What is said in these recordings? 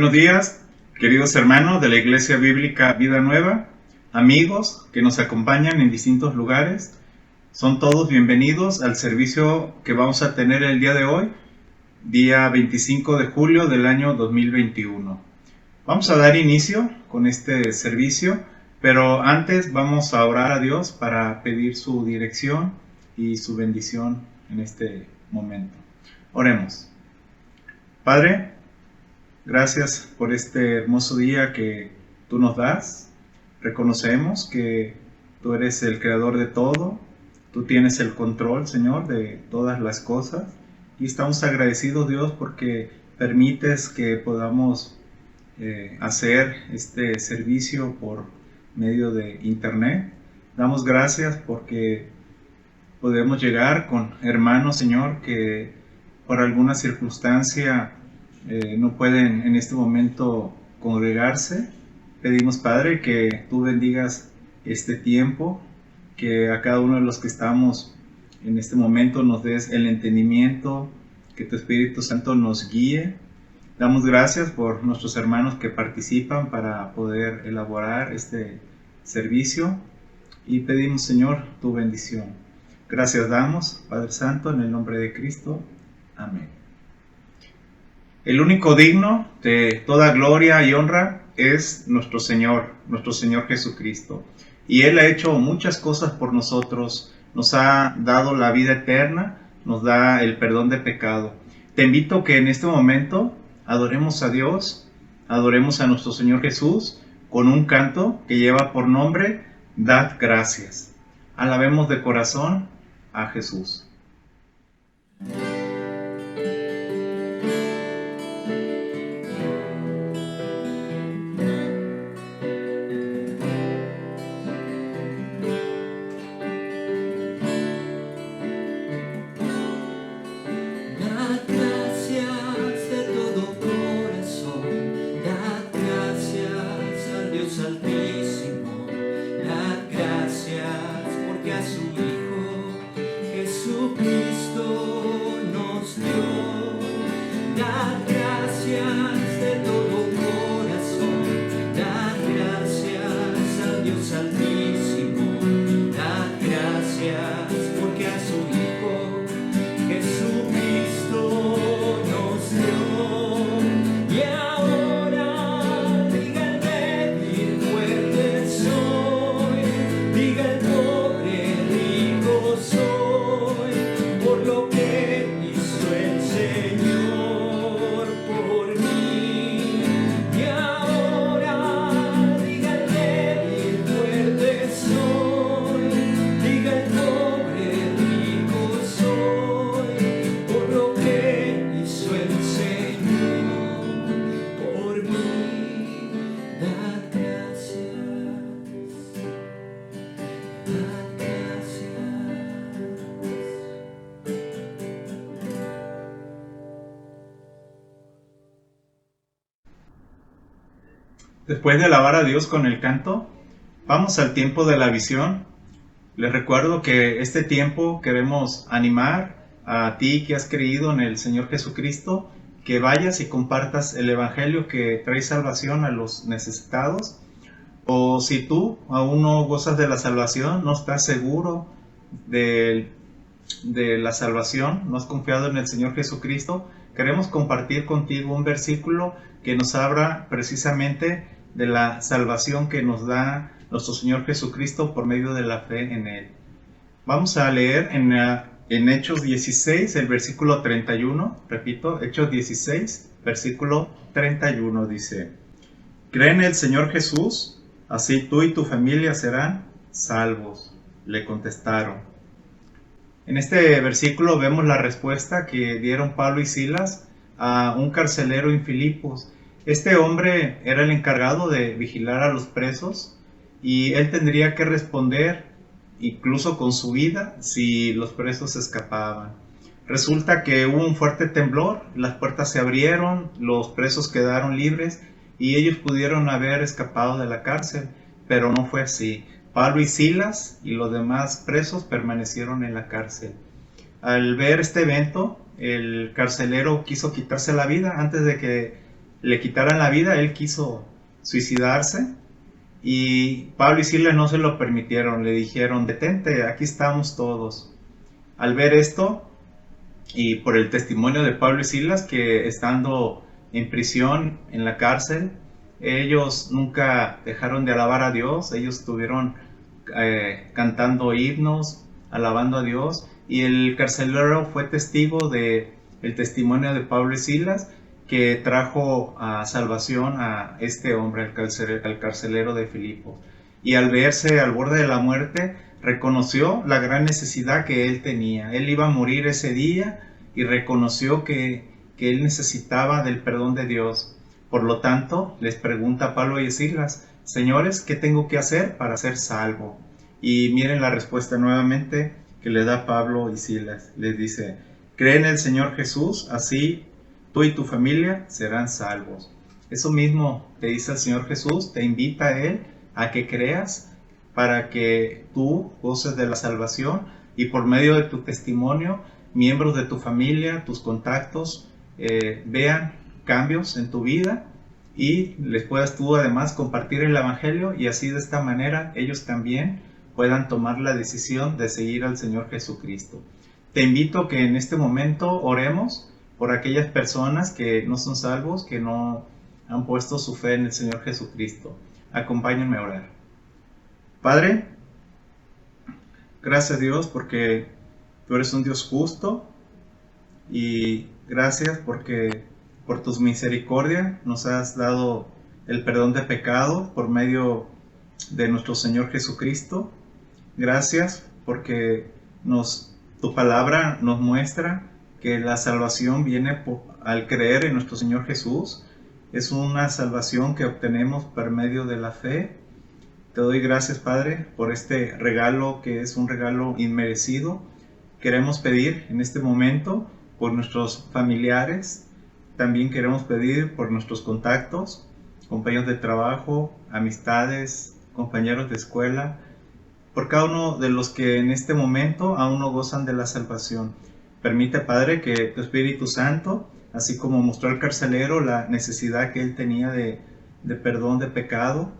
Buenos días, queridos hermanos de la Iglesia Bíblica Vida Nueva, amigos que nos acompañan en distintos lugares. Son todos bienvenidos al servicio que vamos a tener el día de hoy, día 25 de julio del año 2021. Vamos a dar inicio con este servicio, pero antes vamos a orar a Dios para pedir su dirección y su bendición en este momento. Oremos. Padre, gracias por este hermoso día que tú nos das. Reconocemos que tú eres el creador de todo. Tú tienes el control, Señor, de todas las cosas. Y estamos agradecidos, Dios, porque permites que podamos hacer este servicio por medio de internet. Damos gracias porque podemos llegar con hermanos, Señor, que por alguna circunstancia no pueden en este momento congregarse. Pedimos, Padre, que tú bendigas este tiempo, que a cada uno de los que estamos en este momento nos des el entendimiento, que tu Espíritu Santo nos guíe. Damos gracias por nuestros hermanos que participan para poder elaborar este servicio y pedimos, Señor, tu bendición. Gracias damos, Padre Santo, en el nombre de Cristo. Amén. El único digno de toda gloria y honra es nuestro Señor Jesucristo. Y Él ha hecho muchas cosas por nosotros, nos ha dado la vida eterna, nos da el perdón de pecado. Te invito que en este momento adoremos a Dios, adoremos a nuestro Señor Jesús con un canto que lleva por nombre Dad gracias. Alabemos de corazón a Jesús. Después de alabar a Dios con el canto, vamos al tiempo de la visión. Les recuerdo que este tiempo queremos animar a ti que has creído en el Señor Jesucristo, que vayas y compartas el Evangelio que trae salvación a los necesitados. O si tú aún no gozas de la salvación, no estás seguro de la salvación, no has confiado en el Señor Jesucristo, queremos compartir contigo un versículo que nos habla precisamente de la salvación que nos da nuestro Señor Jesucristo por medio de la fe en Él. Vamos a leer en Hechos 16, el versículo 31, repito, Hechos 16, versículo 31 dice: «Cree en el Señor Jesús, así tú y tu familia serán salvos», le contestaron. En este versículo vemos la respuesta que dieron Pablo y Silas a un carcelero en Filipos. Este hombre era el encargado de vigilar a los presos y él tendría que responder incluso con su vida si los presos escapaban. Resulta que hubo un fuerte temblor, las puertas se abrieron, los presos quedaron libres y ellos pudieron haber escapado de la cárcel, pero no fue así. Pablo y Silas y los demás presos permanecieron en la cárcel. Al ver este evento, el carcelero quiso quitarse la vida antes de que le quitaran la vida, él quiso suicidarse y Pablo y Silas no se lo permitieron, le dijeron, detente, aquí estamos todos. Al ver esto, y por el testimonio de Pablo y Silas, que estando en prisión, en la cárcel, ellos nunca dejaron de alabar a Dios, ellos estuvieron cantando himnos, alabando a Dios, y el carcelero fue testigo de el testimonio de Pablo y Silas, que trajo a salvación a este hombre, al carcelero de Filipos. Y al verse al borde de la muerte, reconoció la gran necesidad que él tenía. Él iba a morir ese día y reconoció que él necesitaba del perdón de Dios. Por lo tanto, les pregunta a Pablo y Silas, señores, ¿qué tengo que hacer para ser salvo? Y miren la respuesta nuevamente que le da Pablo y Silas. Les dice, cree en el Señor Jesús, así tú y tu familia serán salvos. Eso mismo te dice el Señor Jesús, te invita a Él a que creas para que tú goces de la salvación y por medio de tu testimonio, miembros de tu familia, tus contactos, vean cambios en tu vida y les puedas tú además compartir el Evangelio y así de esta manera ellos también puedan tomar la decisión de seguir al Señor Jesucristo. Te invito a que en este momento oremos por aquellas personas que no son salvos, que no han puesto su fe en el Señor Jesucristo. Acompáñenme a orar. Padre, gracias Dios porque tú eres un Dios justo y gracias porque por tus misericordias nos has dado el perdón de pecado por medio de nuestro Señor Jesucristo. Gracias porque tu palabra nos muestra que la salvación viene al creer en nuestro Señor Jesús. Es una salvación que obtenemos por medio de la fe. Te doy gracias, Padre, por este regalo que es un regalo inmerecido. Queremos pedir en este momento por nuestros familiares. También queremos pedir por nuestros contactos, compañeros de trabajo, amistades, compañeros de escuela, por cada uno de los que en este momento aún no gozan de la salvación. Permite, Padre, que tu Espíritu Santo, así como mostró al carcelero la necesidad que él tenía de perdón de pecado,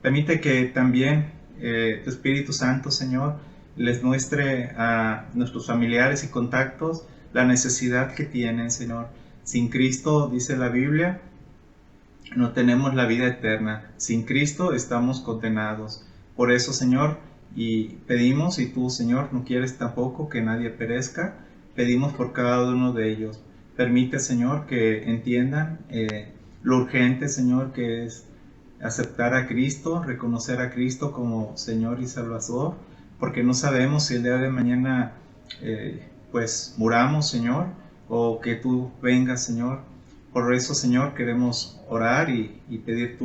permite que también tu Espíritu Santo, Señor, les muestre a nuestros familiares y contactos la necesidad que tienen, Señor. Sin Cristo, dice la Biblia, no tenemos la vida eterna. Sin Cristo estamos condenados. Por eso, Señor, y pedimos, y tú, Señor, no quieres tampoco que nadie perezca, pedimos por cada uno de ellos. Permite, Señor, que entiendan lo urgente, Señor, que es aceptar a Cristo, reconocer a Cristo como Señor y Salvador, porque no sabemos si el día de mañana pues muramos, Señor, o que tú vengas, Señor. Por eso, Señor, queremos orar y pedir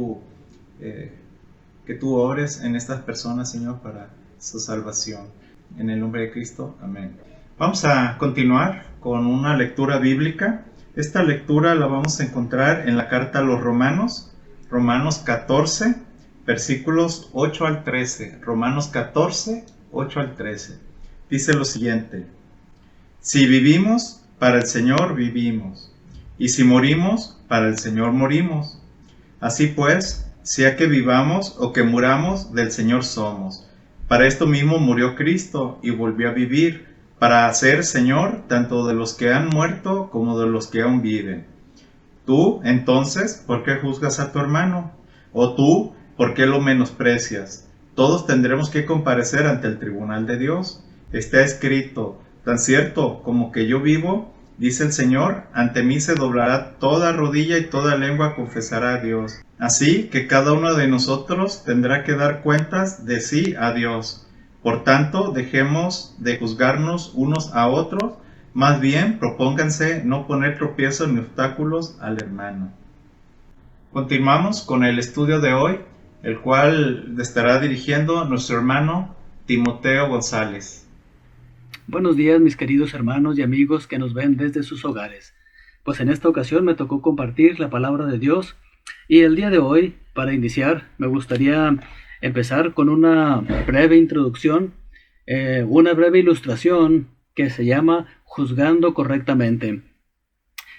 que tú ores en estas personas, Señor, para su salvación. En el nombre de Cristo, amén. Vamos a continuar con una lectura bíblica. Esta lectura la vamos a encontrar en la carta a los Romanos, Romanos 14, versículos 8 al 13. Romanos 14, 8 al 13. Dice lo siguiente: si vivimos, para el Señor vivimos, y si morimos, para el Señor morimos. Así pues, sea que vivamos o que muramos, del Señor somos. Para esto mismo murió Cristo y volvió a vivir, para ser Señor tanto de los que han muerto como de los que aún viven. Tú, entonces, ¿por qué juzgas a tu hermano? ¿O tú, por qué lo menosprecias? Todos tendremos que comparecer ante el tribunal de Dios. Está escrito: tan cierto como que yo vivo, dice el Señor, ante mí se doblará toda rodilla y toda lengua confesará a Dios. Así que cada uno de nosotros tendrá que dar cuentas de sí a Dios. Por tanto, dejemos de juzgarnos unos a otros, más bien propónganse no poner tropiezos ni obstáculos al hermano. Continuamos con el estudio de hoy, el cual estará dirigiendo nuestro hermano Timoteo González. Buenos días, mis queridos hermanos y amigos que nos ven desde sus hogares. Pues en esta ocasión me tocó compartir la palabra de Dios y el día de hoy, para iniciar, me gustaría empezar con una breve introducción, una breve ilustración que se llama Juzgando correctamente.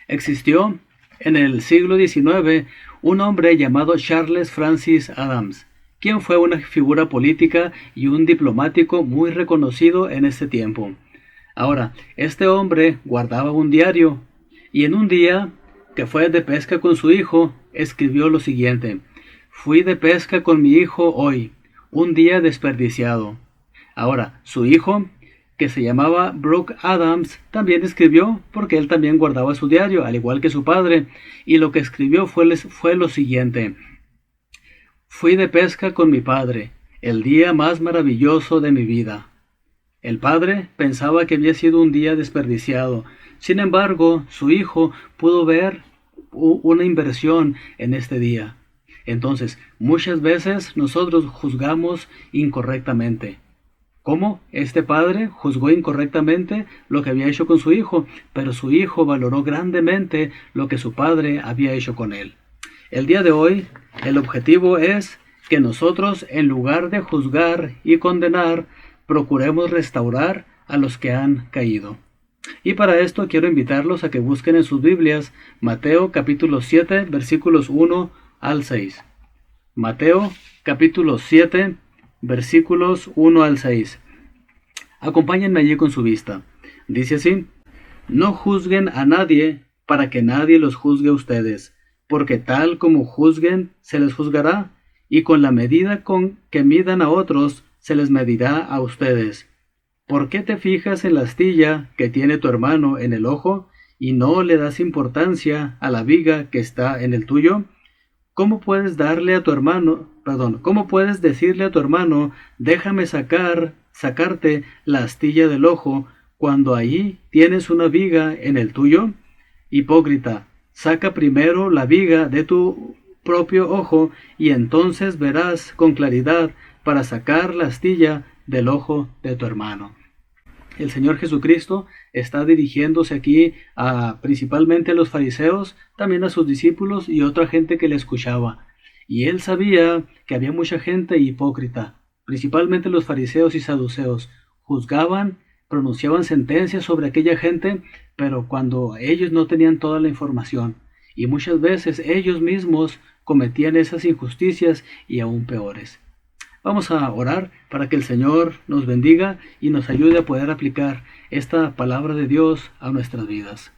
Existió en el siglo XIX un hombre llamado Charles Francis Adams, quien fue una figura política y un diplomático muy reconocido en ese tiempo. Ahora, este hombre guardaba un diario y en un día que fue de pesca con su hijo, escribió lo siguiente: «Fui de pesca con mi hijo hoy, un día desperdiciado». Ahora, su hijo, que se llamaba Brooke Adams, también escribió porque él también guardaba su diario, al igual que su padre, y lo que escribió fue lo siguiente: «Fui de pesca con mi padre, el día más maravilloso de mi vida». El padre pensaba que había sido un día desperdiciado. Sin embargo, su hijo pudo ver una inversión en este día. Entonces, muchas veces nosotros juzgamos incorrectamente. ¿Cómo? Este padre juzgó incorrectamente lo que había hecho con su hijo, pero su hijo valoró grandemente lo que su padre había hecho con él. El día de hoy, el objetivo es que nosotros, en lugar de juzgar y condenar, procuremos restaurar a los que han caído. Y para esto quiero invitarlos a que busquen en sus Biblias Mateo capítulo 7, versículos 1 al 6. Mateo capítulo 7, versículos 1 al 6. Acompáñenme allí con su vista. Dice así: «No juzguen a nadie para que nadie los juzgue a ustedes, porque tal como juzguen se les juzgará, y con la medida con que midan a otros se les medirá a ustedes. ¿Por qué te fijas en la astilla que tiene tu hermano en el ojo y no le das importancia a la viga que está en el tuyo? ¿Cómo puedes cómo puedes decirle a tu hermano, déjame sacarte la astilla del ojo, cuando allí tienes una viga en el tuyo? Hipócrita, saca primero la viga de tu propio ojo y entonces verás con claridad para sacar la astilla del ojo de tu hermano». El Señor Jesucristo está dirigiéndose aquí principalmente a los fariseos, también a sus discípulos y otra gente que le escuchaba. Y él sabía que había mucha gente hipócrita, principalmente los fariseos y saduceos. Juzgaban, pronunciaban sentencias sobre aquella gente, pero cuando ellos no tenían toda la información. Y muchas veces ellos mismos cometían esas injusticias y aún peores. Vamos a orar para que el Señor nos bendiga y nos ayude a poder aplicar esta palabra de Dios a nuestras vidas.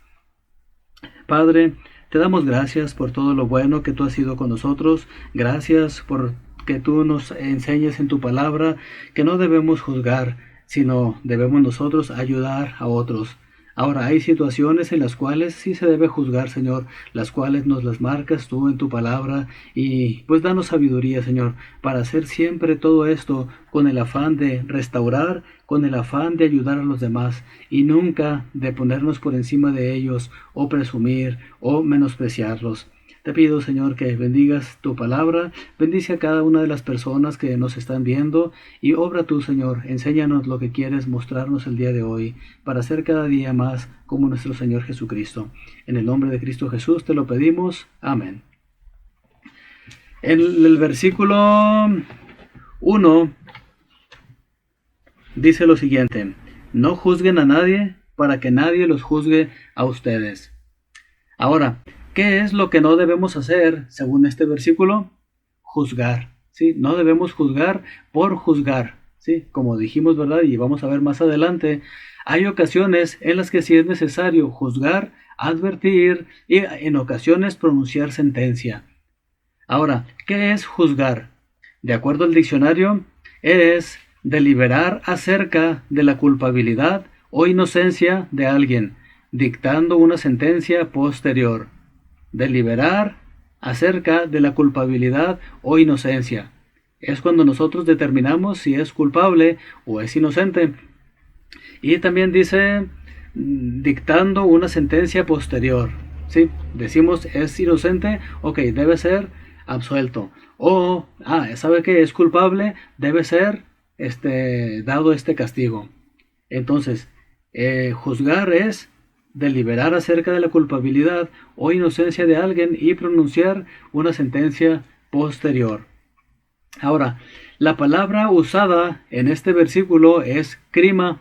Padre, te damos gracias por todo lo bueno que tú has sido con nosotros. Gracias por que tú nos enseñes en tu palabra que no debemos juzgar, sino debemos nosotros ayudar a otros. Ahora, hay situaciones en las cuales sí se debe juzgar, Señor, las cuales nos las marcas tú en tu palabra, y pues danos sabiduría, Señor, para hacer siempre todo esto con el afán de restaurar, con el afán de ayudar a los demás, y nunca de ponernos por encima de ellos, o presumir, o menospreciarlos. Te pido, Señor, que bendigas tu palabra, bendice a cada una de las personas que nos están viendo y obra tú, Señor, enséñanos lo que quieres mostrarnos el día de hoy para ser cada día más como nuestro Señor Jesucristo. En el nombre de Cristo Jesús te lo pedimos. Amén. En el versículo 1 dice lo siguiente: «No juzguen a nadie para que nadie los juzgue a ustedes». Ahora, ¿qué es lo que no debemos hacer según este versículo? Juzgar, ¿sí? No debemos juzgar por juzgar, ¿sí? Como dijimos, ¿verdad? Y vamos a ver más adelante, hay ocasiones en las que sí es necesario juzgar, advertir y en ocasiones pronunciar sentencia. Ahora, ¿qué es juzgar? De acuerdo al diccionario, es deliberar acerca de la culpabilidad o inocencia de alguien, dictando una sentencia posterior. Deliberar acerca de la culpabilidad o inocencia. Es cuando nosotros determinamos si es culpable o es inocente. Y también dice dictando una sentencia posterior. ¿Sí? Decimos es inocente, ok, debe ser absuelto. O, ¿sabe qué? Es culpable, debe ser dado este castigo. Entonces, juzgar es deliberar acerca de la culpabilidad o inocencia de alguien y pronunciar una sentencia posterior. Ahora, la palabra usada en este versículo es crima.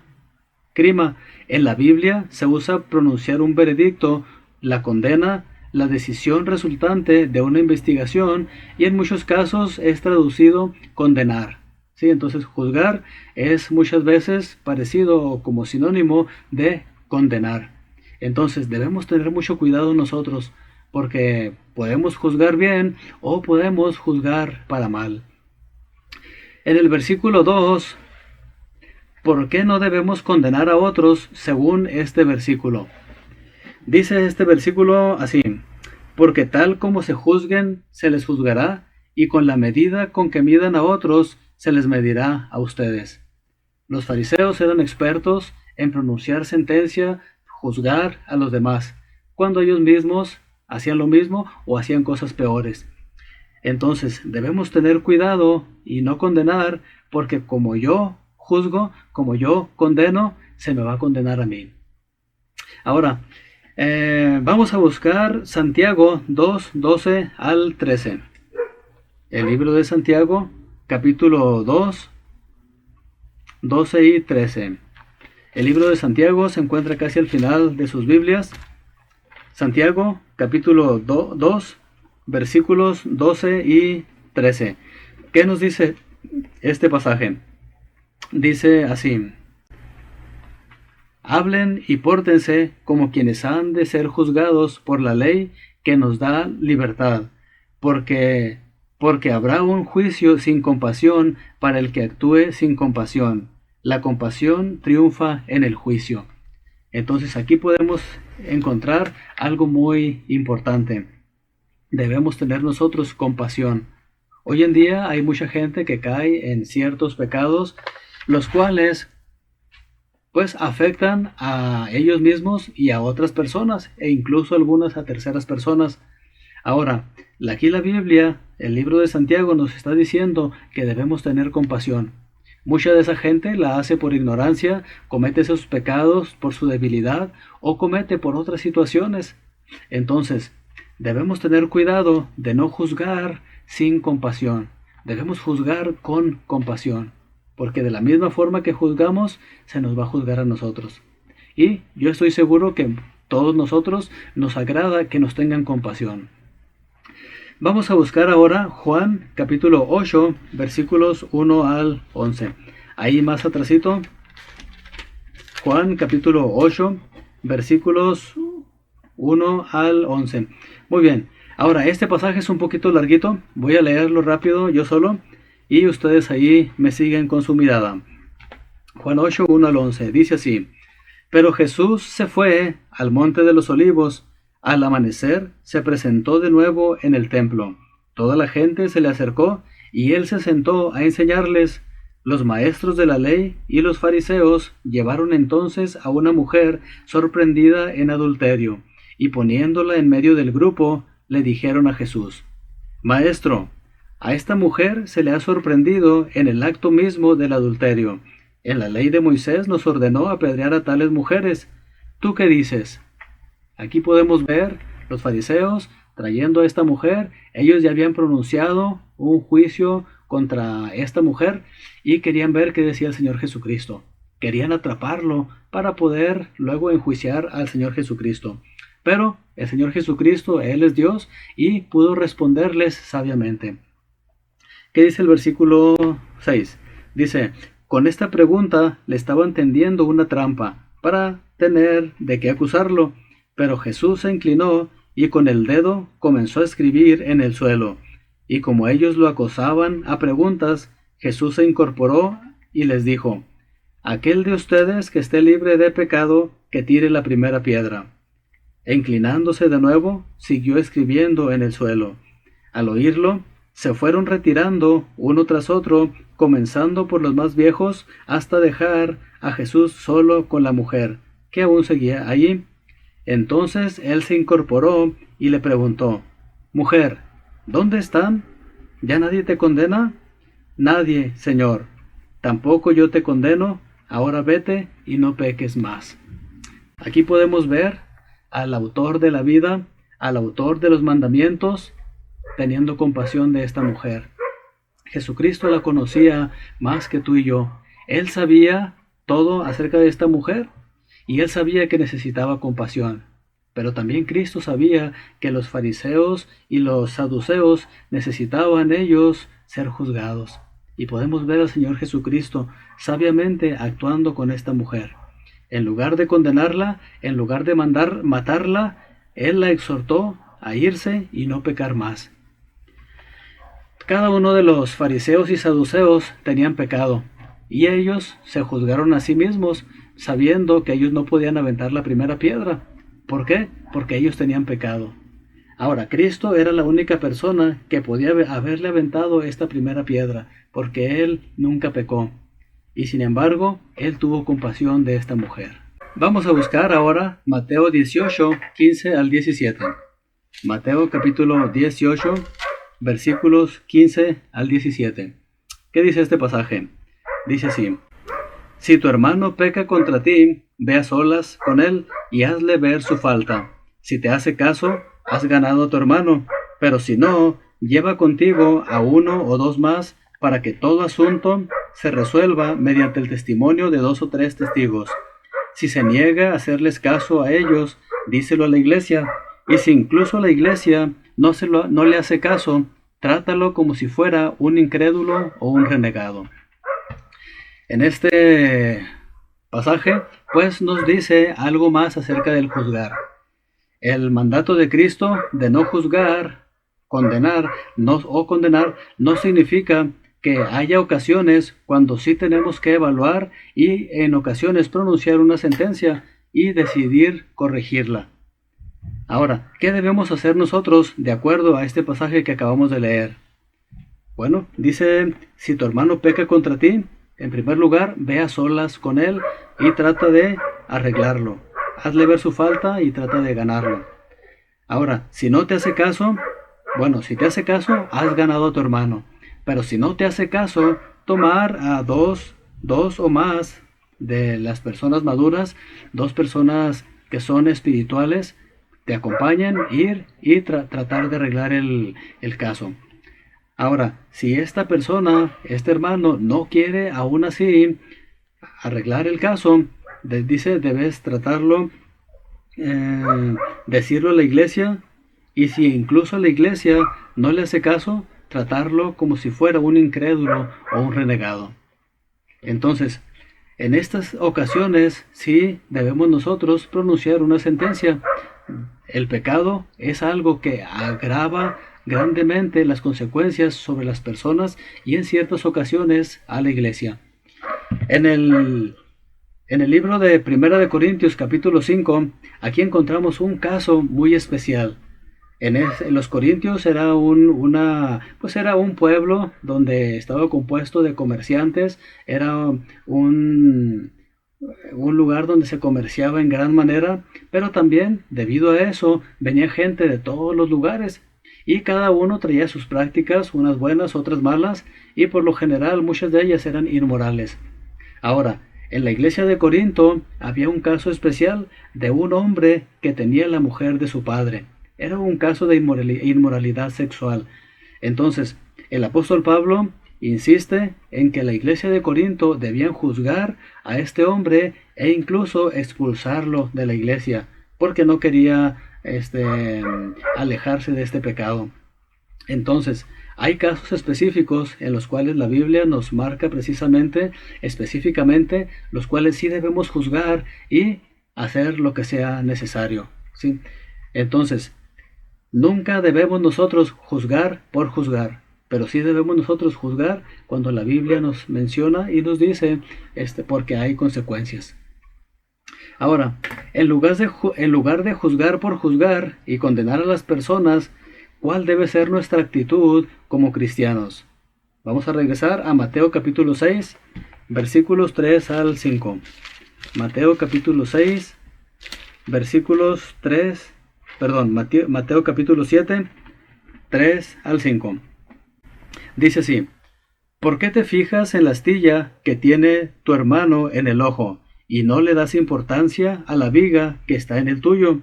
Crima. En la Biblia se usa pronunciar un veredicto, la condena la decisión resultante de una investigación, y en muchos casos es traducido condenar. ¿Sí? Entonces juzgar es muchas veces parecido o como sinónimo de condenar. Entonces debemos tener mucho cuidado nosotros, porque podemos juzgar bien o podemos juzgar para mal. En el versículo 2, ¿por qué no debemos condenar a otros según este versículo? Dice este versículo así: porque tal como se juzguen, se les juzgará, y con la medida con que midan a otros, se les medirá a ustedes. Los fariseos eran expertos en pronunciar sentencia, juzgar a los demás, cuando ellos mismos hacían lo mismo o hacían cosas peores. Entonces debemos tener cuidado y no condenar, porque como yo juzgo, como yo condeno, se me va a condenar a mí. Ahora, vamos a buscar Santiago 2, 12 al 13. El libro de Santiago, capítulo 2, 12 y 13. El libro de Santiago se encuentra casi al final de sus Biblias. Santiago, capítulo 2, versículos 12 y 13. ¿Qué nos dice este pasaje? Dice así: hablen y pórtense como quienes han de ser juzgados por la ley que nos da libertad, porque habrá un juicio sin compasión para el que actúe sin compasión. La compasión triunfa en el juicio. Entonces aquí podemos encontrar algo muy importante. Debemos tener nosotros compasión. Hoy en día hay mucha gente que cae en ciertos pecados, los cuales pues afectan a ellos mismos y a otras personas, e incluso algunas a terceras personas. Ahora, aquí la Biblia, el libro de Santiago, nos está diciendo que debemos tener compasión. Mucha de esa gente la hace por ignorancia, comete esos pecados por su debilidad o comete por otras situaciones. Entonces, debemos tener cuidado de no juzgar sin compasión. Debemos juzgar con compasión, porque de la misma forma que juzgamos, se nos va a juzgar a nosotros. Y yo estoy seguro que todos nosotros nos agrada que nos tengan compasión. Vamos a buscar ahora Juan capítulo 8, versículos 1 al 11. Ahí más atrasito, Juan capítulo 8, versículos 1 al 11. Muy bien, ahora este pasaje es un poquito larguito, voy a leerlo rápido yo solo, y ustedes ahí me siguen con su mirada. Juan 8, 1 al 11, dice así: pero Jesús se fue al monte de los olivos. Al amanecer se presentó de nuevo en el templo. Toda la gente se le acercó y él se sentó a enseñarles. Los maestros de la ley y los fariseos llevaron entonces a una mujer sorprendida en adulterio, y poniéndola en medio del grupo, le dijeron a Jesús: Maestro, a esta mujer se le ha sorprendido en el acto mismo del adulterio. En la ley de Moisés nos ordenó apedrear a tales mujeres. ¿Tú qué dices? Aquí podemos ver los fariseos trayendo a esta mujer. Ellos ya habían pronunciado un juicio contra esta mujer y querían ver qué decía el Señor Jesucristo. Querían atraparlo para poder luego enjuiciar al Señor Jesucristo. Pero el Señor Jesucristo, Él es Dios, y pudo responderles sabiamente. ¿Qué dice el versículo 6? Dice: con esta pregunta le estaban tendiendo una trampa para tener de qué acusarlo. Pero Jesús se inclinó y con el dedo comenzó a escribir en el suelo. Y como ellos lo acosaban a preguntas, Jesús se incorporó y les dijo: aquel de ustedes que esté libre de pecado, que tire la primera piedra. E inclinándose de nuevo, siguió escribiendo en el suelo. Al oírlo, se fueron retirando uno tras otro, comenzando por los más viejos, hasta dejar a Jesús solo con la mujer, que aún seguía allí. Entonces él se incorporó y le preguntó: mujer, ¿dónde están? ¿Ya nadie te condena? Nadie, Señor. Tampoco yo te condeno. Ahora vete y no peques más. Aquí podemos ver al autor de la vida, al autor de los mandamientos, teniendo compasión de esta mujer. Jesucristo la conocía más que tú y yo. Él sabía todo acerca de esta mujer y él sabía que necesitaba compasión. Pero también Cristo sabía que los fariseos y los saduceos necesitaban ellos ser juzgados. Y podemos ver al Señor Jesucristo sabiamente actuando con esta mujer. En lugar de condenarla, en lugar de mandar matarla, Él la exhortó a irse y no pecar más. Cada uno de los fariseos y saduceos tenían pecado, y ellos se juzgaron a sí mismos, sabiendo que ellos no podían aventar la primera piedra. ¿Por qué? Porque ellos tenían pecado. Ahora, Cristo era la única persona que podía haberle aventado esta primera piedra, porque Él nunca pecó. Y sin embargo, Él tuvo compasión de esta mujer. Vamos a buscar ahora Mateo 18, 15 al 17. Mateo capítulo 18, versículos 15 al 17. ¿Qué dice este pasaje? Dice así: Si tu hermano peca contra ti, ve a solas con él y hazle ver su falta. Si te hace caso, has ganado a tu hermano, pero si no, lleva contigo a uno o dos más, para que todo asunto se resuelva mediante el testimonio de 2 o 3 testigos. Si se niega a hacerles caso a ellos, díselo a la iglesia, y si incluso la iglesia no le hace caso, trátalo como si fuera un incrédulo o un renegado. En este pasaje, pues nos dice algo más acerca del juzgar. El mandato de Cristo de no juzgar, condenar no significa que haya ocasiones cuando sí tenemos que evaluar y en ocasiones pronunciar una sentencia y decidir corregirla. Ahora, ¿qué debemos hacer nosotros de acuerdo a este pasaje que acabamos de leer? Bueno, dice, si tu hermano peca contra ti, en primer lugar, ve a solas con él y trata de arreglarlo. Hazle ver su falta y trata de ganarlo. Ahora, si no te hace caso, bueno, si te hace caso, has ganado a tu hermano. Pero si no te hace caso, tomar a dos o más de las personas maduras, 2 personas que son espirituales, te acompañan, ir y tratar de arreglar el caso. Ahora, si esta persona, este hermano, no quiere aún así arreglar el caso, dice, debes tratarlo, decirlo a la iglesia, y si incluso la iglesia no le hace caso, tratarlo como si fuera un incrédulo o un renegado. Entonces, en estas ocasiones sí debemos nosotros pronunciar una sentencia. El pecado es algo que agrava grandemente las consecuencias sobre las personas y en ciertas ocasiones a la iglesia. En el libro de Primera de Corintios capítulo 5, aquí encontramos un caso muy especial. En los Corintios era un pueblo donde estaba compuesto de comerciantes, era un lugar donde se comerciaba en gran manera, pero también debido a eso venía gente de todos los lugares y cada uno traía sus prácticas, unas buenas, otras malas, y por lo general muchas de ellas eran inmorales. Ahora, en la iglesia de Corinto había un caso especial de un hombre que tenía la mujer de su padre. Era un caso de inmoralidad sexual. Entonces, el apóstol Pablo insiste en que la iglesia de Corinto debían juzgar a este hombre e incluso expulsarlo de la iglesia, porque no quería alejarse de este pecado. Entonces, hay casos específicos en los cuales la Biblia nos marca específicamente, los cuales sí debemos juzgar y hacer lo que sea necesario, ¿sí? Entonces, nunca debemos nosotros juzgar por juzgar, pero sí debemos nosotros juzgar cuando la Biblia nos menciona y nos dice porque hay consecuencias. Ahora, en lugar de juzgar por juzgar y condenar a las personas, ¿cuál debe ser nuestra actitud como cristianos? Vamos a regresar a Mateo capítulo 6, versículos 3 al 5. Mateo capítulo 6, versículos 3, Mateo capítulo 7, 3 al 5. Dice así: ¿Por qué te fijas en la astilla que tiene tu hermano en el ojo y no le das importancia a la viga que está en el tuyo?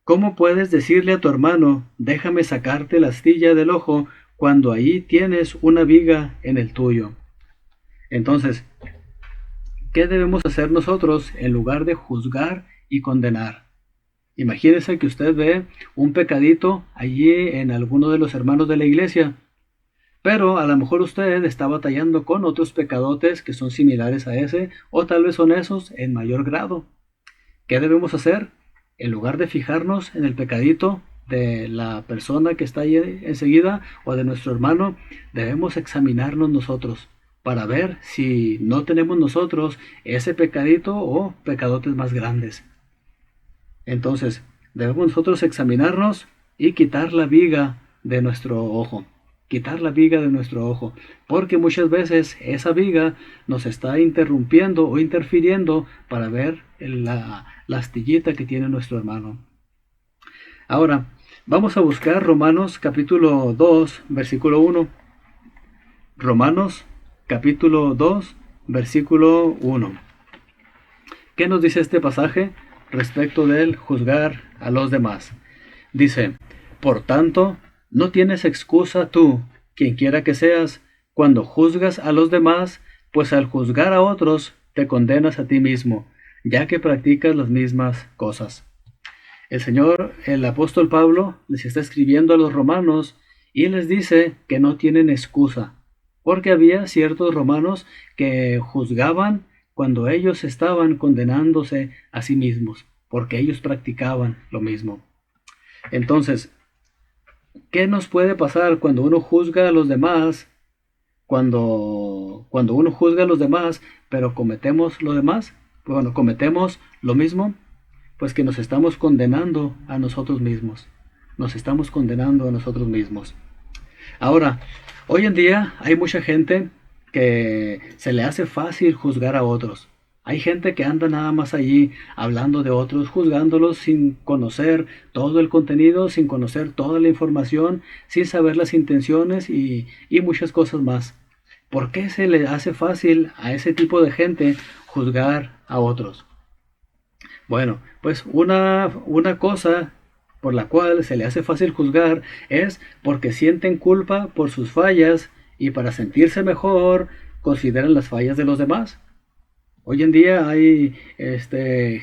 ¿Cómo puedes decirle a tu hermano, déjame sacarte la astilla del ojo, cuando ahí tienes una viga en el tuyo? Entonces, ¿qué debemos hacer nosotros en lugar de juzgar y condenar? Imagínese que usted ve un pecadito allí en alguno de los hermanos de la iglesia, pero a lo mejor usted está batallando con otros pecadotes que son similares a ese, o tal vez son esos en mayor grado. ¿Qué debemos hacer? En lugar de fijarnos en el pecadito de la persona que está ahí enseguida o de nuestro hermano, debemos examinarnos nosotros para ver si no tenemos nosotros ese pecadito o pecadotes más grandes. Entonces, debemos nosotros examinarnos y quitar la viga de nuestro ojo. Quitar la viga de nuestro ojo, porque muchas veces esa viga nos está interrumpiendo o interfiriendo para ver la astillita que tiene nuestro hermano. Ahora, vamos a buscar Romanos capítulo 2, versículo 1. Romanos capítulo 2, versículo 1. ¿Qué nos dice este pasaje respecto del juzgar a los demás? Dice, por tanto, no tienes excusa tú, quien quiera que seas, cuando juzgas a los demás, pues al juzgar a otros te condenas a ti mismo, ya que practicas las mismas cosas. El apóstol Pablo, les está escribiendo a los romanos y les dice que no tienen excusa, porque había ciertos romanos que juzgaban cuando ellos estaban condenándose a sí mismos, porque ellos practicaban lo mismo. Entonces, ¿qué nos puede pasar cuando uno juzga a los demás? Cuando uno juzga a los demás, pero cometemos lo demás, cometemos lo mismo, pues que nos estamos condenando a nosotros mismos. Nos estamos condenando a nosotros mismos. Ahora, hoy en día hay mucha gente que se le hace fácil juzgar a otros. Hay gente que anda nada más allí hablando de otros, juzgándolos sin conocer todo el contenido, sin conocer toda la información, sin saber las intenciones y muchas cosas más. ¿Por qué se le hace fácil a ese tipo de gente juzgar a otros? Bueno, pues una cosa por la cual se le hace fácil juzgar es porque sienten culpa por sus fallas y para sentirse mejor consideran las fallas de los demás. Hoy en día hay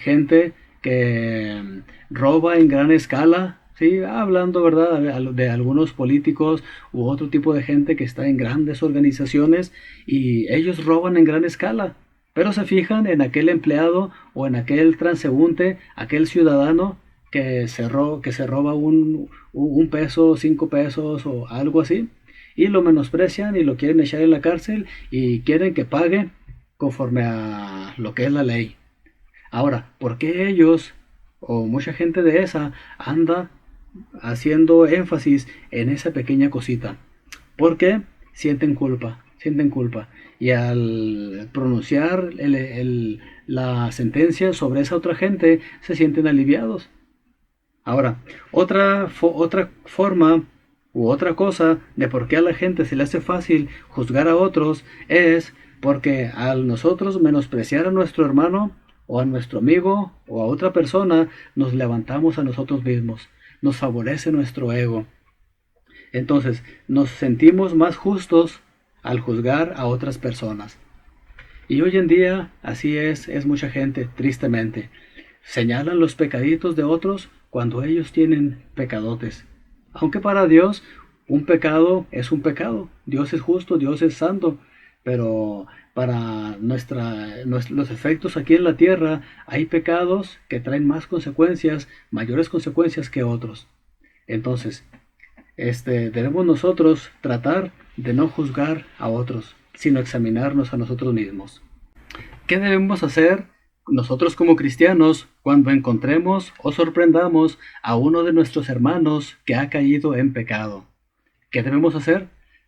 gente que roba en gran escala, ¿sí? Hablando, ¿verdad?, de algunos políticos u otro tipo de gente que está en grandes organizaciones y ellos roban en gran escala, pero se fijan en aquel empleado o en aquel transeúnte, aquel ciudadano que se roba un peso, 5 pesos o algo así, y lo menosprecian y lo quieren echar en la cárcel y quieren que pague conforme a lo que es la ley. Ahora, ¿por qué ellos o mucha gente de esa anda haciendo énfasis en esa pequeña cosita? Porque sienten culpa. Y al pronunciar la sentencia sobre esa otra gente, se sienten aliviados. Ahora, otra forma u otra cosa de por qué a la gente se le hace fácil juzgar a otros es porque al nosotros menospreciar a nuestro hermano o a nuestro amigo o a otra persona, nos levantamos a nosotros mismos, nos favorece nuestro ego. Entonces, nos sentimos más justos al juzgar a otras personas. Y hoy en día, así es mucha gente, tristemente. Señalan los pecaditos de otros cuando ellos tienen pecadotes. Aunque para Dios, un pecado es un pecado. Dios es justo, Dios es santo. Pero para los efectos aquí en la tierra, hay pecados que traen más consecuencias, mayores consecuencias que otros. Entonces, debemos nosotros tratar de no juzgar a otros, sino examinarnos a nosotros mismos. ¿Qué debemos hacer nosotros como cristianos cuando encontremos o sorprendamos a uno de nuestros hermanos que ha caído en pecado? ¿Qué debemos hacer?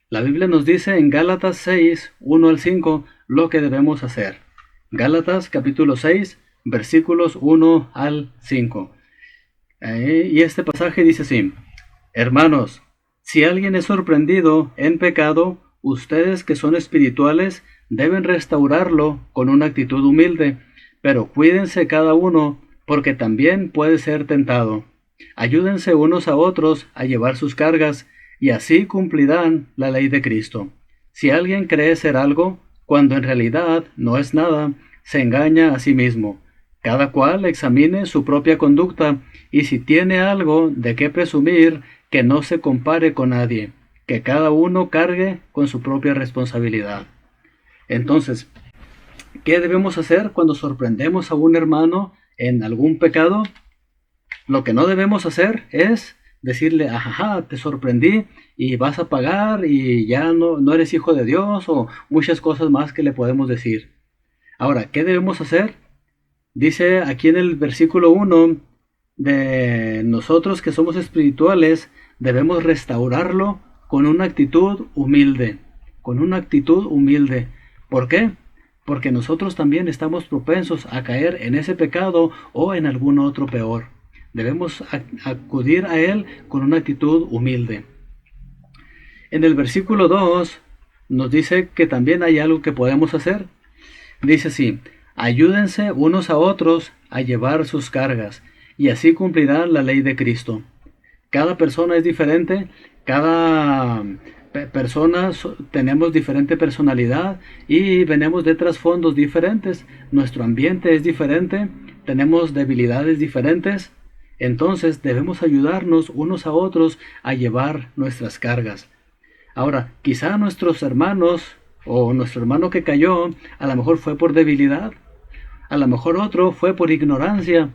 La Biblia nos dice en Gálatas 6, 1 al 5, lo que debemos hacer. Gálatas capítulo 6, versículos 1 al 5. Y este pasaje dice así: Hermanos, si alguien es sorprendido en pecado, ustedes que son espirituales deben restaurarlo con una actitud humilde, pero cuídense cada uno, porque también puede ser tentado. Ayúdense unos a otros a llevar sus cargas, y así cumplirán la ley de Cristo. Si alguien cree ser algo, cuando en realidad no es nada, se engaña a sí mismo. Cada cual examine su propia conducta, y si tiene algo de qué presumir, que no se compare con nadie, que cada uno cargue con su propia responsabilidad. Entonces, ¿qué debemos hacer cuando sorprendemos a un hermano en algún pecado? Lo que no debemos hacer es decirle, ajá, te sorprendí y vas a pagar y ya no eres hijo de Dios, o muchas cosas más que le podemos decir. Ahora, ¿qué debemos hacer? Dice aquí en el versículo 1, de nosotros que somos espirituales, debemos restaurarlo con una actitud humilde, con una actitud humilde. ¿Por qué? Porque nosotros también estamos propensos a caer en ese pecado o en algún otro peor. Debemos acudir a él con una actitud humilde. En el versículo 2 nos dice que también hay algo que podemos hacer. Dice así: ayúdense unos a otros a llevar sus cargas, y así cumplirán la ley de Cristo. Cada persona es diferente, cada persona tenemos diferente personalidad y venimos de trasfondos diferentes. Nuestro ambiente es diferente, tenemos debilidades diferentes. Entonces debemos ayudarnos unos a otros a llevar nuestras cargas. Ahora, quizá nuestros hermanos o nuestro hermano que cayó, a lo mejor fue por debilidad, a lo mejor otro fue por ignorancia,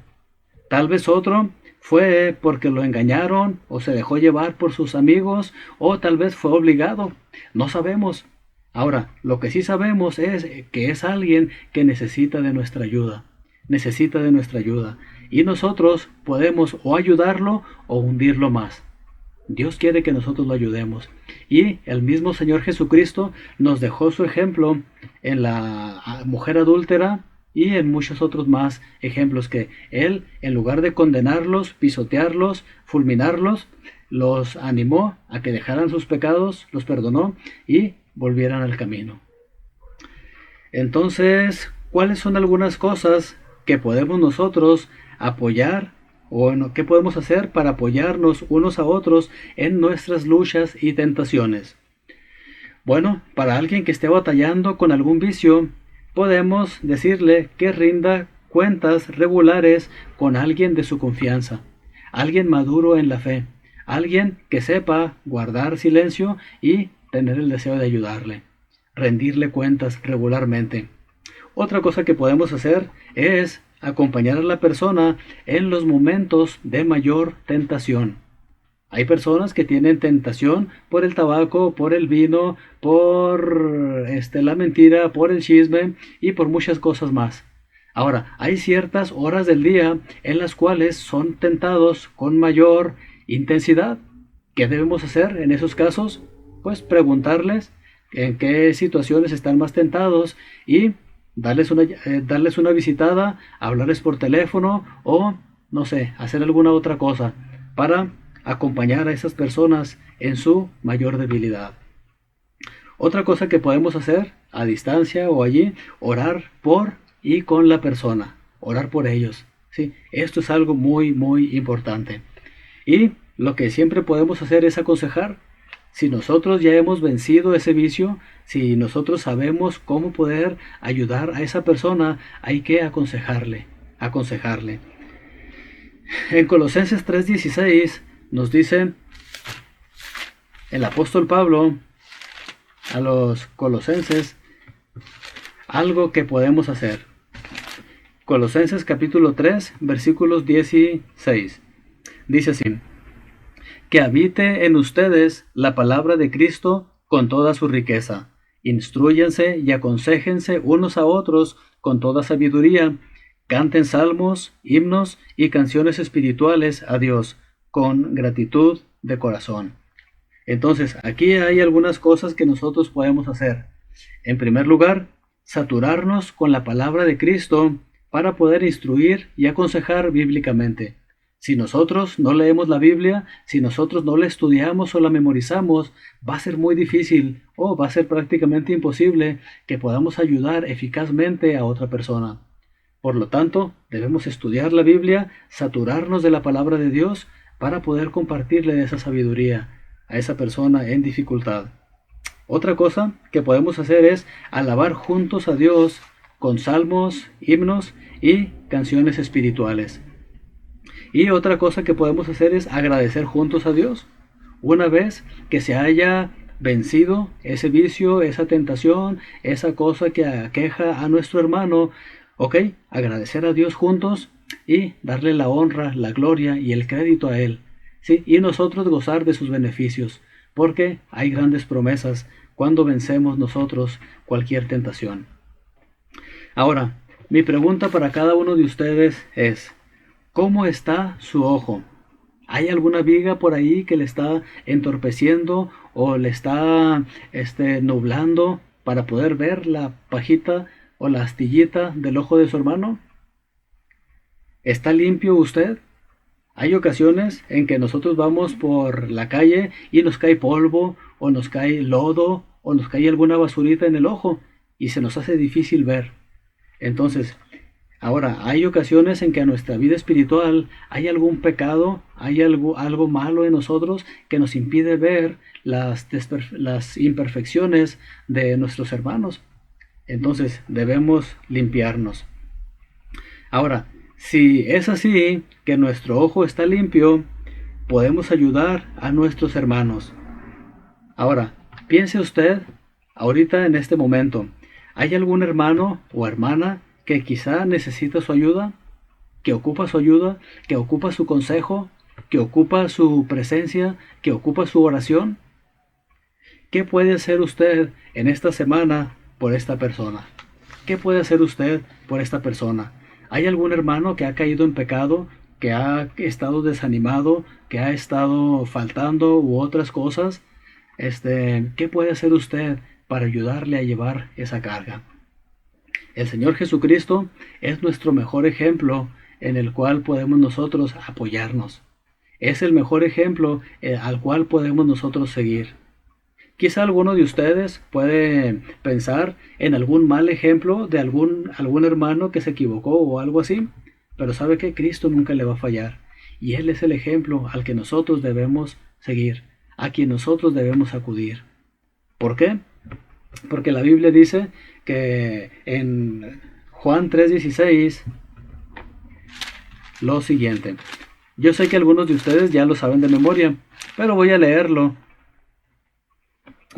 tal vez otro fue porque lo engañaron o se dejó llevar por sus amigos, o tal vez fue obligado, no sabemos. Ahora, lo que sí sabemos es que es alguien que necesita de nuestra ayuda, y nosotros podemos o ayudarlo o hundirlo más. Dios quiere que nosotros lo ayudemos. Y el mismo Señor Jesucristo nos dejó su ejemplo en la mujer adúltera y en muchos otros más ejemplos, que Él, en lugar de condenarlos, pisotearlos, fulminarlos, los animó a que dejaran sus pecados, los perdonó y volvieran al camino. Entonces, ¿cuáles son algunas cosas que podemos nosotros apoyar, o qué podemos hacer para apoyarnos unos a otros en nuestras luchas y tentaciones? Bueno, para alguien que esté batallando con algún vicio, podemos decirle que rinda cuentas regulares con alguien de su confianza, alguien maduro en la fe, alguien que sepa guardar silencio y tener el deseo de ayudarle, rendirle cuentas regularmente. Otra cosa que podemos hacer es acompañar a la persona en los momentos de mayor tentación. Hay personas que tienen tentación por el tabaco, por el vino, por la mentira, por el chisme y por muchas cosas más. Ahora, hay ciertas horas del día en las cuales son tentados con mayor intensidad. ¿Qué debemos hacer en esos casos? Pues preguntarles en qué situaciones están más tentados y darles una visitada, hablarles por teléfono o, no sé, hacer alguna otra cosa para acompañar a esas personas en su mayor debilidad. Otra cosa que podemos hacer a distancia o allí, orar por y con la persona, orar por ellos. ¿Sí? Esto es algo muy, muy importante. Y lo que siempre podemos hacer es aconsejar. Si nosotros ya hemos vencido ese vicio, si nosotros sabemos cómo poder ayudar a esa persona, hay que aconsejarle. En Colosenses 3:16 nos dice el apóstol Pablo a los colosenses algo que podemos hacer. Colosenses capítulo 3, versículos 16. Dice así: que habite en ustedes la palabra de Cristo con toda su riqueza. Instrúyanse y aconséjense unos a otros con toda sabiduría. Canten salmos, himnos y canciones espirituales a Dios con gratitud de corazón. Entonces, aquí hay algunas cosas que nosotros podemos hacer. En primer lugar, saturarnos con la palabra de Cristo para poder instruir y aconsejar bíblicamente. Si nosotros no leemos la Biblia, si nosotros no la estudiamos o la memorizamos, va a ser muy difícil o va a ser prácticamente imposible que podamos ayudar eficazmente a otra persona. Por lo tanto, debemos estudiar la Biblia, saturarnos de la palabra de Dios para poder compartirle esa sabiduría a esa persona en dificultad. Otra cosa que podemos hacer es alabar juntos a Dios con salmos, himnos y canciones espirituales. Y otra cosa que podemos hacer es agradecer juntos a Dios. Una vez que se haya vencido ese vicio, esa tentación, esa cosa que aqueja a nuestro hermano, ok, agradecer a Dios juntos y darle la honra, la gloria y el crédito a Él, ¿sí? Y nosotros gozar de sus beneficios, porque hay grandes promesas cuando vencemos nosotros cualquier tentación. Ahora, mi pregunta para cada uno de ustedes es, ¿cómo está su ojo? ¿Hay alguna viga por ahí que le está entorpeciendo o le está nublando para poder ver la pajita o la astillita del ojo de su hermano? ¿Está limpio usted? Hay ocasiones en que nosotros vamos por la calle y nos cae polvo o nos cae lodo o nos cae alguna basurita en el ojo y se nos hace difícil ver. Entonces, ahora, hay ocasiones en que a nuestra vida espiritual hay algún pecado, hay algo malo en nosotros que nos impide ver las imperfecciones de nuestros hermanos. Entonces, debemos limpiarnos. Ahora, si es así, que nuestro ojo está limpio, podemos ayudar a nuestros hermanos. Ahora, piense usted, ahorita en este momento, ¿hay algún hermano o hermana que quizá necesita su ayuda, que ocupa su ayuda, que ocupa su consejo, que ocupa su presencia, que ocupa su oración? ¿Qué puede hacer usted en esta semana por esta persona? ¿Qué puede hacer usted por esta persona? ¿Hay algún hermano que ha caído en pecado, que ha estado desanimado, que ha estado faltando u otras cosas? ¿Qué puede hacer usted para ayudarle a llevar esa carga? El Señor Jesucristo es nuestro mejor ejemplo en el cual podemos nosotros apoyarnos. Es el mejor ejemplo al cual podemos nosotros seguir. Quizá alguno de ustedes puede pensar en algún mal ejemplo de algún hermano que se equivocó o algo así, pero sabe que Cristo nunca le va a fallar. Y Él es el ejemplo al que nosotros debemos seguir, a quien nosotros debemos acudir. ¿Por qué? Porque la Biblia dice que en Juan 3:16 lo siguiente. Yo sé que algunos de ustedes ya lo saben de memoria, pero voy a leerlo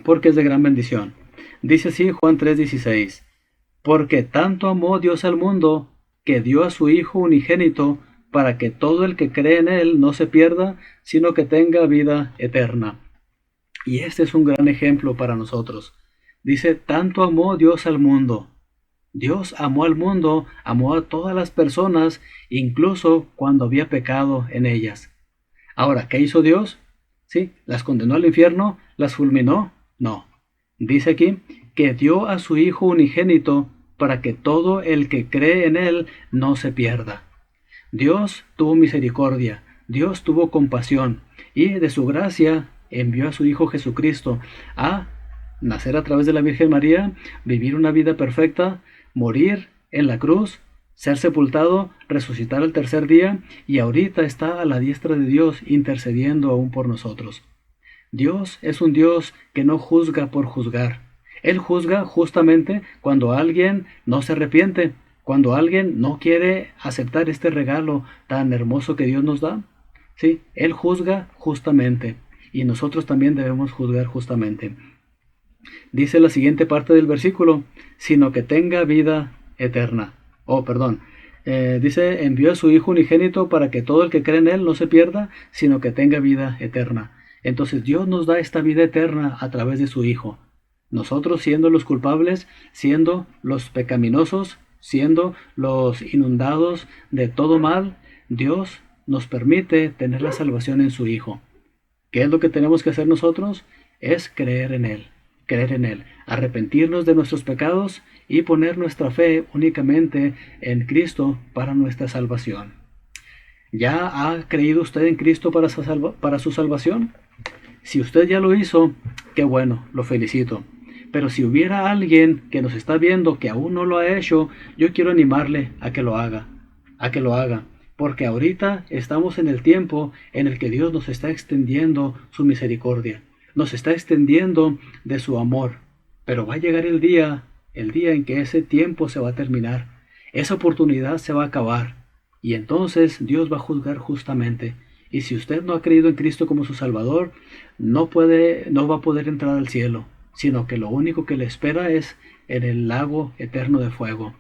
porque es de gran bendición. Dice así Juan 3:16: porque tanto amó Dios al mundo, que dio a su Hijo unigénito, para que todo el que cree en Él no se pierda, sino que tenga vida eterna. Y este es un gran ejemplo para nosotros. Dice, tanto amó Dios al mundo. Dios amó al mundo, amó a todas las personas, incluso cuando había pecado en ellas. Ahora, ¿qué hizo Dios? ¿Sí? ¿Las condenó al infierno? ¿Las fulminó? No. Dice aquí que dio a su Hijo unigénito para que todo el que cree en Él no se pierda. Dios tuvo misericordia, Dios tuvo compasión y de su gracia envió a su Hijo Jesucristo a nacer a través de la Virgen María, vivir una vida perfecta, morir en la cruz, ser sepultado, resucitar al tercer día y ahorita está a la diestra de Dios intercediendo aún por nosotros. Dios es un Dios que no juzga por juzgar. Él juzga justamente cuando alguien no se arrepiente, cuando alguien no quiere aceptar este regalo tan hermoso que Dios nos da. Sí, Él juzga justamente y nosotros también debemos juzgar justamente. Dice la siguiente parte del versículo, sino que tenga vida eterna. Dice, envió a su Hijo unigénito para que todo el que cree en Él no se pierda, sino que tenga vida eterna. Entonces Dios nos da esta vida eterna a través de su Hijo. Nosotros siendo los culpables, siendo los pecaminosos, siendo los inundados de todo mal, Dios nos permite tener la salvación en su Hijo. ¿Qué es lo que tenemos que hacer nosotros? Es creer en Él, arrepentirnos de nuestros pecados y poner nuestra fe únicamente en Cristo para nuestra salvación. ¿Ya ha creído usted en Cristo para su salvación? Si usted ya lo hizo, qué bueno, lo felicito. Pero si hubiera alguien que nos está viendo que aún no lo ha hecho, yo quiero animarle a que lo haga, porque ahorita estamos en el tiempo en el que Dios nos está extendiendo su misericordia, nos está extendiendo de su amor, pero va a llegar el día el día en que ese tiempo se va a terminar. Esa oportunidad se va a acabar. Y entonces Dios va a juzgar justamente. Y si usted no ha creído en Cristo como su Salvador, no va a poder entrar al cielo, sino que lo único que le espera es en el lago eterno de fuego.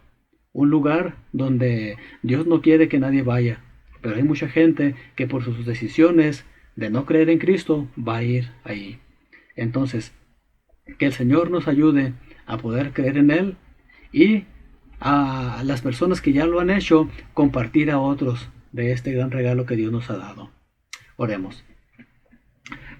Un lugar donde Dios no quiere que nadie vaya, pero hay mucha gente que por sus decisiones de no creer en Cristo va a ir ahí. Entonces, que el Señor nos ayude a poder creer en Él y a las personas que ya lo han hecho, compartir a otros de este gran regalo que Dios nos ha dado. Oremos.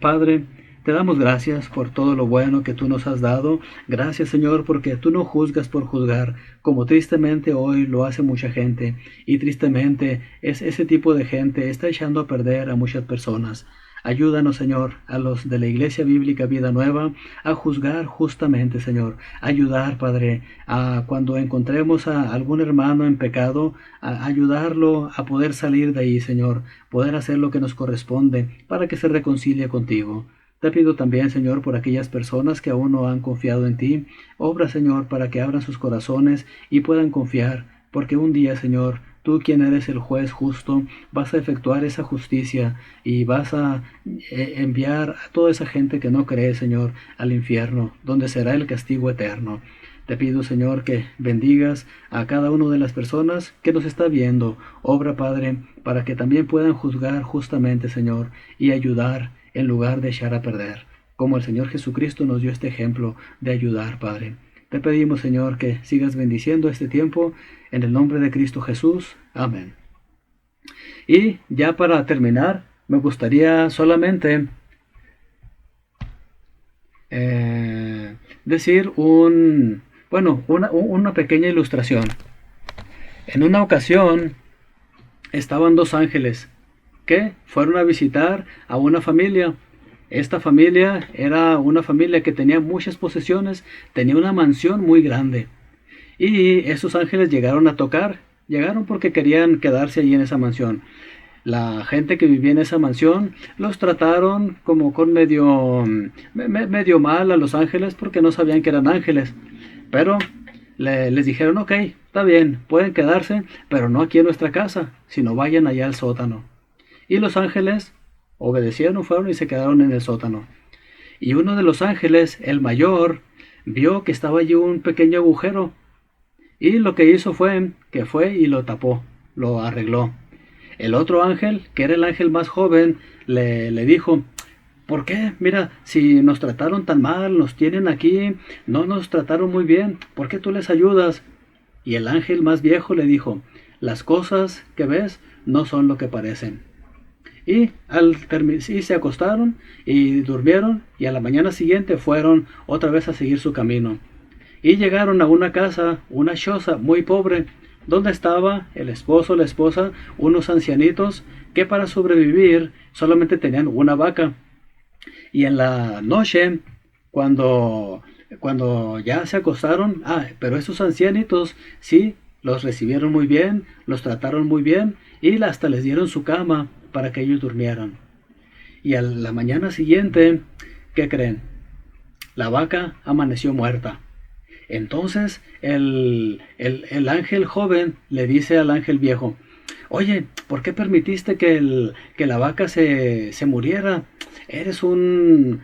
Padre, te damos gracias por todo lo bueno que tú nos has dado. Gracias, Señor, porque tú no juzgas por juzgar, como tristemente hoy lo hace mucha gente. Y tristemente ese tipo de gente está echando a perder a muchas personas. Ayúdanos, Señor, a los de la Iglesia Bíblica Vida Nueva a juzgar justamente, Señor. Ayudar, Padre, a cuando encontremos a algún hermano en pecado, a ayudarlo a poder salir de ahí, Señor. Poder hacer lo que nos corresponde para que se reconcilie contigo. Te pido también, Señor, por aquellas personas que aún no han confiado en ti. Obra, Señor, para que abran sus corazones y puedan confiar, porque un día, Señor, tú, quien eres el juez justo, vas a efectuar esa justicia y vas a enviar a toda esa gente que no cree, Señor, al infierno, donde será el castigo eterno. Te pido, Señor, que bendigas a cada una de las personas que nos está viendo. Obra, Padre, para que también puedan juzgar justamente, Señor, y ayudar en lugar de echar a perder, como el Señor Jesucristo nos dio este ejemplo de ayudar, Padre. Te pedimos, Señor, que sigas bendiciendo este tiempo en el nombre de Cristo Jesús. Amén. Y ya para terminar, me gustaría solamente decir una pequeña ilustración. En una ocasión estaban dos ángeles que fueron a visitar a una familia. Esta familia era una familia que tenía muchas posesiones, tenía una mansión muy grande. Y esos ángeles llegaron porque querían quedarse allí en esa mansión. La gente que vivía en esa mansión los trataron como con medio mal a los ángeles porque no sabían que eran ángeles. Pero les dijeron, ok, está bien, pueden quedarse, pero no aquí en nuestra casa, sino vayan allá al sótano. Y los ángeles obedecieron, fueron y se quedaron en el sótano. Y uno de los ángeles, el mayor, vio que estaba allí un pequeño agujero. Y lo que hizo fue y lo tapó, lo arregló. El otro ángel, que era el ángel más joven, le dijo, ¿por qué? Mira, si nos trataron tan mal, nos tienen aquí, no nos trataron muy bien, ¿por qué tú les ayudas? Y el ángel más viejo le dijo, las cosas que ves no son lo que parecen. Y se acostaron y durmieron, y a la mañana siguiente fueron otra vez a seguir su camino. Y llegaron a una casa, una choza muy pobre, donde estaba el esposo, la esposa, unos ancianitos que para sobrevivir solamente tenían una vaca. Y en la noche, cuando ya se acostaron, pero esos ancianitos sí los recibieron muy bien, los trataron muy bien y hasta les dieron su cama para que ellos durmieran. Y a la mañana siguiente, ¿qué creen? La vaca amaneció muerta. Entonces el ángel joven le dice al ángel viejo, oye, ¿por qué permitiste que la vaca se muriera? Eres un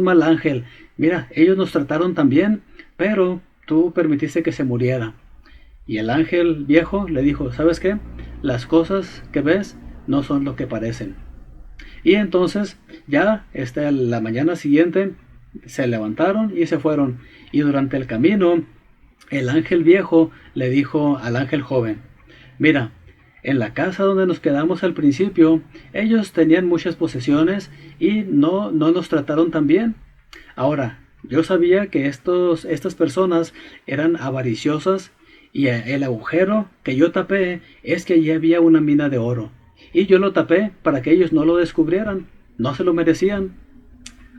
mal ángel. Mira, ellos nos trataron tan bien, pero tú permitiste que se muriera. Y el ángel viejo le dijo, ¿sabes qué? Las cosas que ves no son lo que parecen. Y entonces ya la mañana siguiente se levantaron y se fueron. Y durante el camino el ángel viejo le dijo al ángel joven, mira, en la casa donde nos quedamos al principio, ellos tenían muchas posesiones y no nos trataron tan bien. Ahora, yo sabía que estas personas eran avariciosas y el agujero que yo tapé es que allí había una mina de oro. Y yo lo tapé para que ellos no lo descubrieran, no se lo merecían.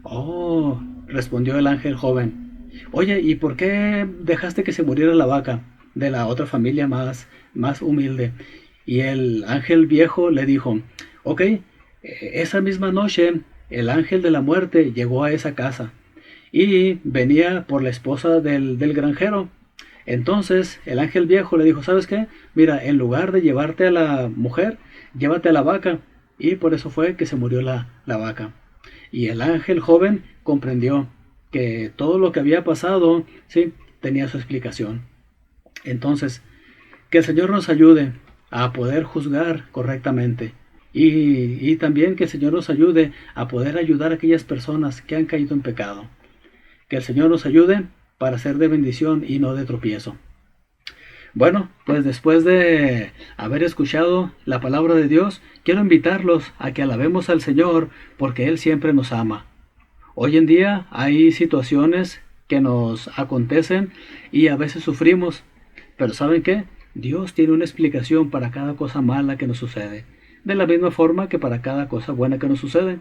Oh, respondió el ángel joven. Oye, ¿y por qué dejaste que se muriera la vaca de la otra familia más humilde? Y el ángel viejo le dijo, ok, esa misma noche el ángel de la muerte llegó a esa casa y venía por la esposa del granjero. Entonces el ángel viejo le dijo, ¿sabes qué? Mira, en lugar de llevarte a la mujer, llévate a la vaca. Y por eso fue que se murió la vaca. Y el ángel joven comprendió que todo lo que había pasado, sí, tenía su explicación. Entonces, que el Señor nos ayude a poder juzgar correctamente. Y también que el Señor nos ayude a poder ayudar a aquellas personas que han caído en pecado. Que el Señor nos ayude para ser de bendición y no de tropiezo. Bueno, pues después de haber escuchado la palabra de Dios, quiero invitarlos a que alabemos al Señor porque Él siempre nos ama. Hoy en día hay situaciones que nos acontecen y a veces sufrimos, pero ¿saben qué? Dios tiene una explicación para cada cosa mala que nos sucede, de la misma forma que para cada cosa buena que nos sucede.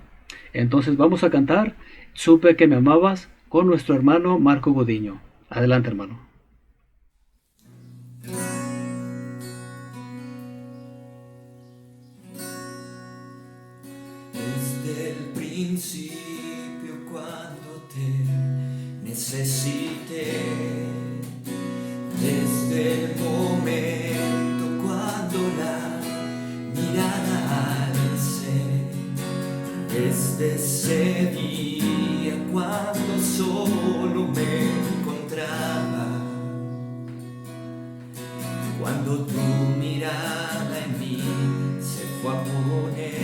Entonces vamos a cantar Supe que me amabas con nuestro hermano Marco Godiño. Adelante, hermano. Desde el principio cuando te necesité, desde el momento cuando la mirada alcé, desde ese día cuando solo me encontraba, cuando tu mirada en mí se fue a poner,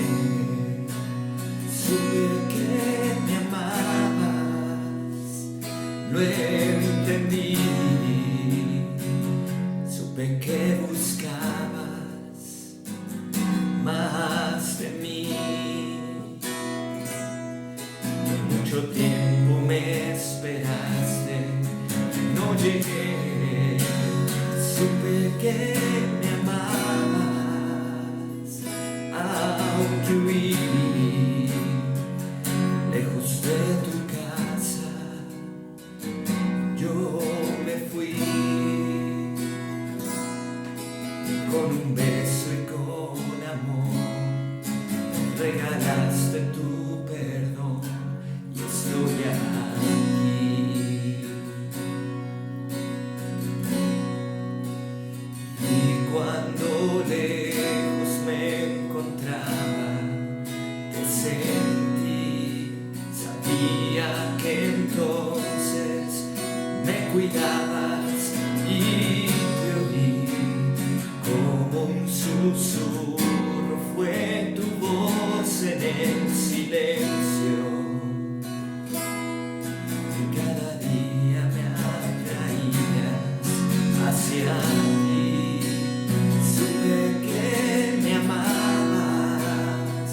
supe que me amabas, lo entendí, supe que buscabas más de mí. Mucho tiempo me esperaste, no llegué, supe que me amabas, aunque huí lejos de tu casa, yo me fui con un beso y con amor, regalaste tu perdón y estoy aquí. Y cuando lejos me encontraba, te sentí, sabía que entonces me cuidabas y te oí como un susurro, fue tu voz en el silencio, y cada día me atraías hacia ti, supe que me amabas,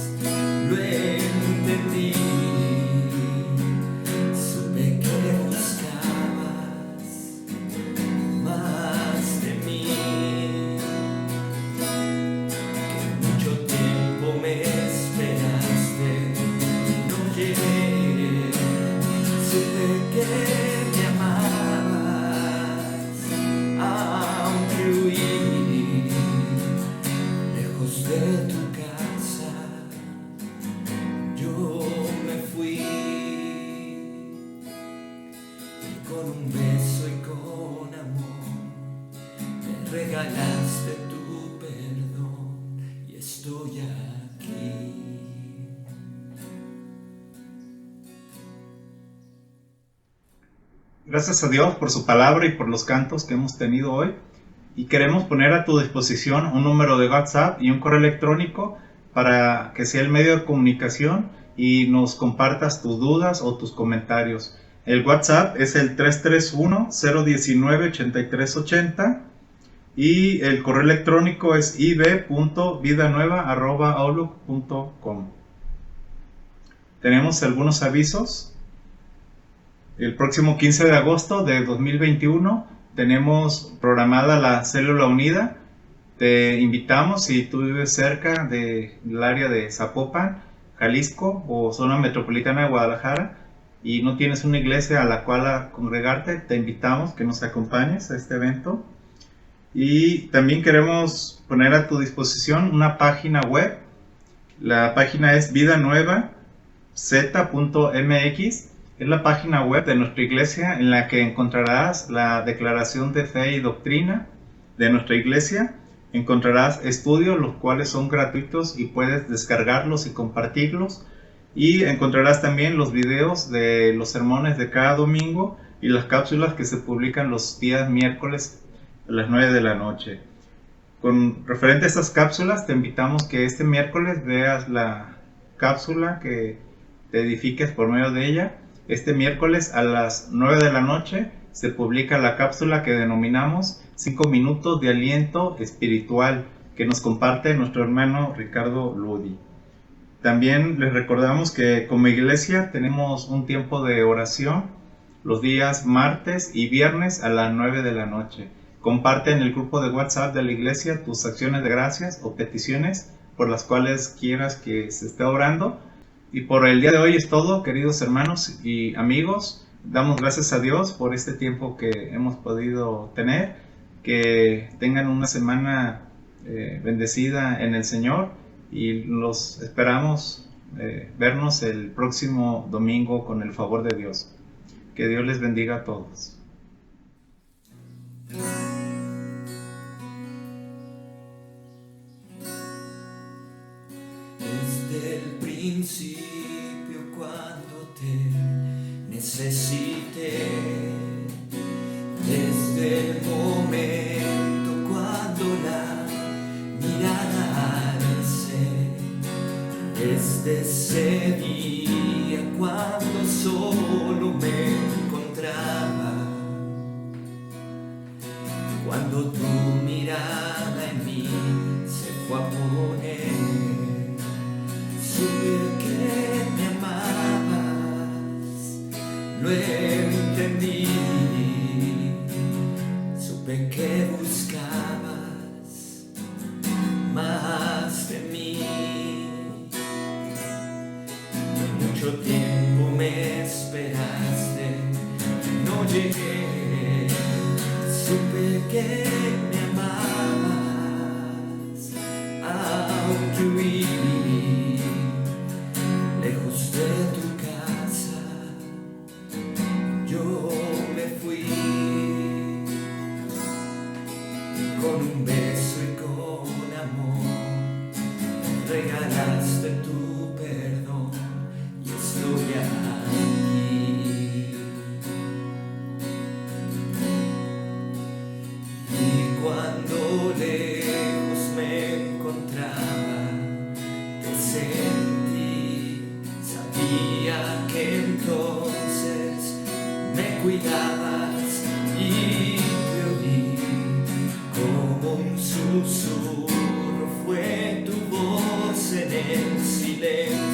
lo entendí, supe que buscabas más de mí, que mucho tiempo me esperaste y no llegué, supe que me amabas, aunque huí lejos de tu casa, yo me fui, y con un beso y con amor me regalaste tu perdón y estoy aquí. Gracias a Dios por su palabra y por los cantos que hemos tenido hoy. Y queremos poner a tu disposición un número de WhatsApp y un correo electrónico para que sea el medio de comunicación y nos compartas tus dudas o tus comentarios. El WhatsApp es el 331-019-8380 y el correo electrónico es ib.vidanueva@outlook.com. Tenemos algunos avisos. El próximo 15 de agosto de 2021 tenemos programada la Célula Unida. Te invitamos, si tú vives cerca del área de Zapopan, Jalisco o zona metropolitana de Guadalajara y no tienes una iglesia a la cual congregarte, te invitamos que nos acompañes a este evento. Y también queremos poner a tu disposición una página web. La página es vidanuevaz.mx Es la página web de nuestra iglesia en la que encontrarás la declaración de fe y doctrina de nuestra iglesia. Encontrarás estudios los cuales son gratuitos y puedes descargarlos y compartirlos. Y encontrarás también los videos de los sermones de cada domingo y las cápsulas que se publican los días miércoles a las 9 de la noche. Con referente a estas cápsulas, te invitamos que este miércoles veas la cápsula, que te edifiques por medio de ella. Este miércoles a las 9 de la noche se publica la cápsula que denominamos 5 minutos de aliento espiritual, que nos comparte nuestro hermano Ricardo Ludi. También les recordamos que como iglesia tenemos un tiempo de oración los días martes y viernes a las 9 de la noche. Comparte en el grupo de WhatsApp de la iglesia tus acciones de gracias o peticiones por las cuales quieras que se esté orando. Y por el día de hoy es todo, queridos hermanos y amigos. Damos gracias a Dios por este tiempo que hemos podido tener. Que tengan una semana bendecida en el Señor y los esperamos vernos el próximo domingo con el favor de Dios. Que Dios les bendiga a todos. Desde el principio cuando te necesité, desde el momento cuando la mirada alcé, desde ese día cuando solo me encontraba, cuando tu mirada en mí se fue a poner, supe que me amabas, lo entendí, supe que buscabas más de mí. Mucho tiempo me esperaste, no llegué, supe que me amabas, aunque huí lejos de tu casa, yo me fui con un beso y con amor, regalaste tu perdón y estoy aquí. Y cuando lejos me encontraba, te sentí, sabía que entonces me cuidabas y te oí como un susurro, fue tu voz en el silencio.